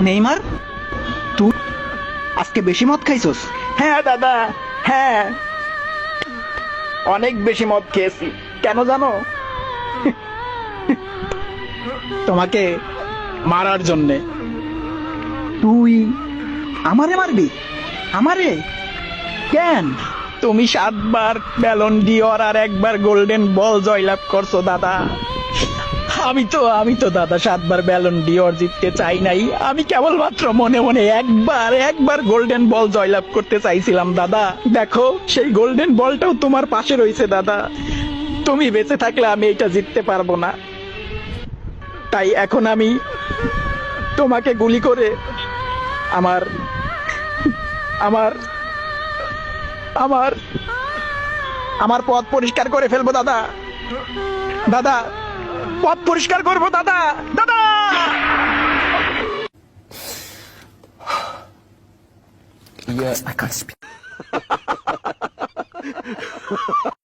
Neymar, তুই আজকে বেশি মদ খাইছস? হ্যাঁ দাদা, হ্যাঁ, অনেক বেশি মদ খেয়েছি। কেন জানো? তোমাকে মারার জন্যে। তুই আমারে মারবি? আমারে কেন? তুমি 7 বার ব্যালন ডিওর আর 1 বার গোল্ডেন বল জয়লাভ করছো দাদা। আমি তো দাদা 7 বার ব্যালন ডিওর জিততে চাই নাই। আমি কেবলমাত্র মনে মনে একবার গোল্ডেন বল জয়লাভ করতে চাইছিলাম দাদা। দেখো, সেই গোল্ডেন বলটাও তোমার পাশে রয়েছে দাদা। তুমি বেঁচে থাকলে আমি এটা জিততে পারবো না। তাই এখন আমি তোমাকে গুলি করে আমার আমার আমার আমার পথ পরিষ্কার করে ফেলবো দাদা। দাদা, পথ পরিষ্কার করবো দাদা। দাদা, Yeah, I can't speak.